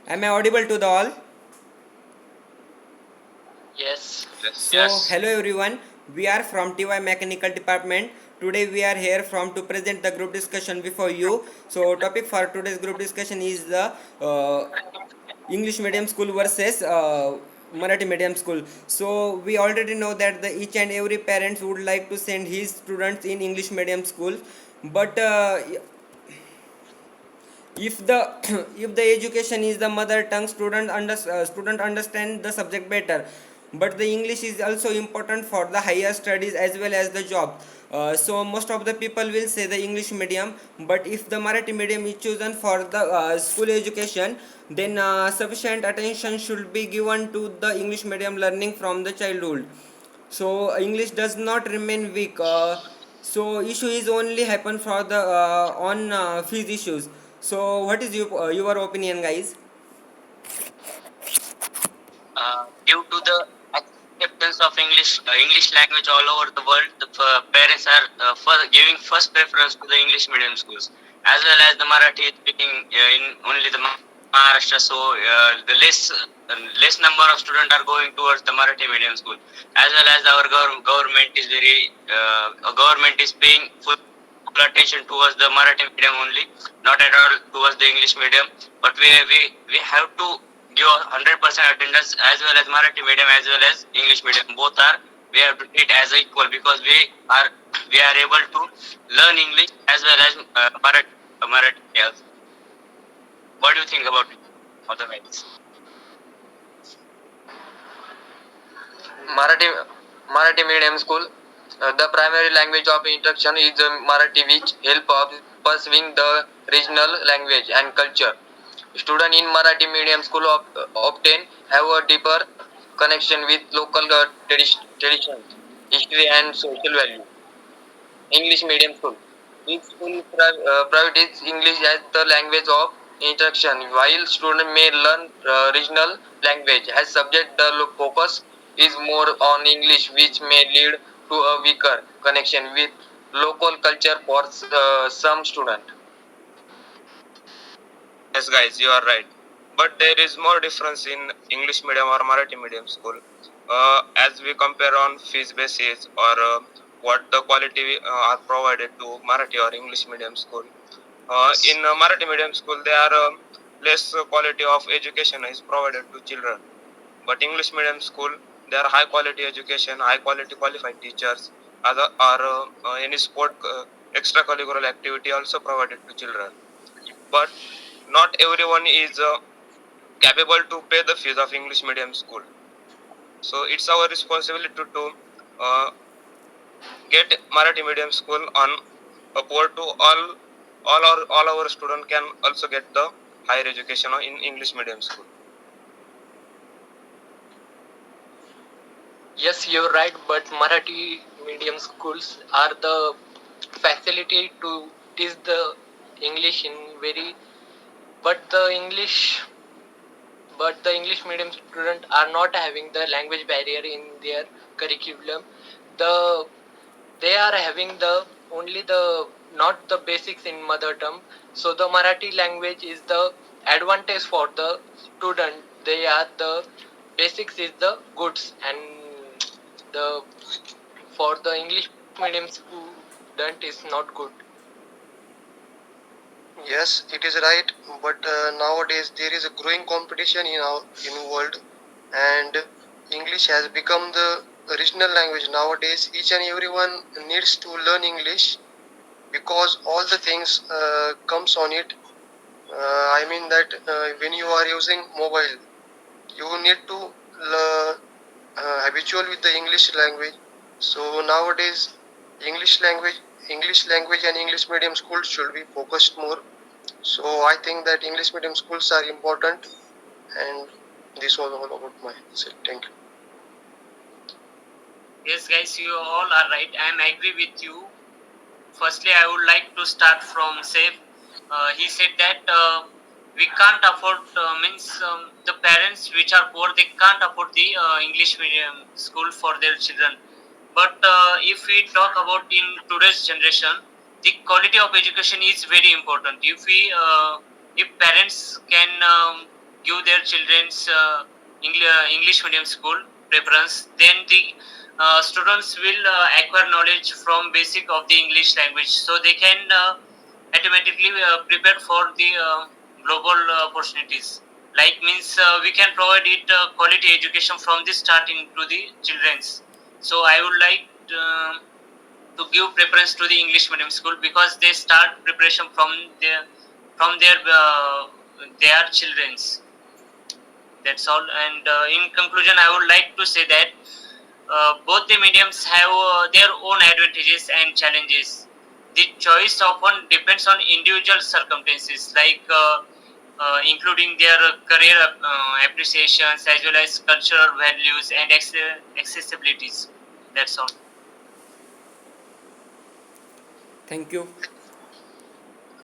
Am I audible to the all? Yes. So, hello everyone. We are from TY Mechanical Department. Today we are here from to present the group discussion before you. So, topic for today's group discussion is the English medium school versus Marathi medium school. So, we already know that the each and every parents would like to send his students in English medium school, but if the if the education is the mother tongue, student understand the subject better, but the English is also important for the higher studies as well as the job. So most of the people will say the English medium, but if the Marathi medium is chosen for the school education, then sufficient attention should be given to the English medium learning from the childhood. So English does not remain weak. So issue is only happen for the on fees issues. So what is your opinion, guys? Due to the acceptance of English language all over the world, the parents are giving first preference to the English medium schools, as well as the Marathi speaking in only the Maharashtra. So the less number of students are going towards the Marathi medium school, as well as our government is government is paying full attention towards the Marathi medium only, not at all towards the English medium. But we have to give 100% attendance as well as Marathi medium as well as English medium. Both are we have to treat as equal because are we are able to learn English as well as Marathi else. What do you think about it? Otherwise, Marathi Marathi medium school. The primary language of instruction is Marathi, which help of pursuing the regional language and culture. Students in Marathi medium school obtain have a deeper connection with local traditions, history, and social value. English medium school. Each school priorities English as the language of instruction, while students may learn regional language as subject. The focus is more on English, which may lead to a weaker connection with local culture for some students. Yes, guys, you are right. But there is more difference in English medium or Marathi medium school. As we compare on fees basis or what the quality are provided to Marathi or English medium school. In Marathi medium school, there are less quality of education is provided to children. But English medium school, there are high quality education, high quality qualified teachers, other or any sport extracurricular activity also provided to children. But not everyone is capable to pay the fees of English medium school. So it's our responsibility to get Marathi medium school on upward to all our students can also get the higher education in English medium school. Yes, you're right, but Marathi medium schools are the facility to teach the English in very, but the English medium students are not having the language barrier in their curriculum. The they are having the only the not the basics in mother tongue. So the Marathi language is the advantage for the student. They are the basics is the goods, and the for the English medium student is not good. Yes, it is right. But nowadays there is a growing competition in world, and English has become the original language. Nowadays, each and everyone needs to learn English because all the things comes on it. I mean that when you are using mobile, you need to habitual with the English language. So nowadays, English language, English language and English medium schools should be focused more. So I think that English medium schools are important, and this was all about my say. Thank you. Yes, guys, you all are right. I am agree with you. Firstly, I would like to start from Saif. He said that we can't afford means the parents which are poor they can't afford the English medium school for their children. But if we talk about in today's generation, the quality of education is very important. If parents can give their children's English medium school preference, then the students will acquire knowledge from basic of the English language, so they can automatically prepare for the global opportunities. Like means we can provide it quality education from the starting to the children's. So I would like to give preference to the English medium school because they start preparation from their children's. That's all. And in conclusion, I would like to say that both the mediums have their own advantages and challenges. The choice often depends on individual circumstances, like including their career appreciations as well as cultural values and accessibilities. That's all. Thank you.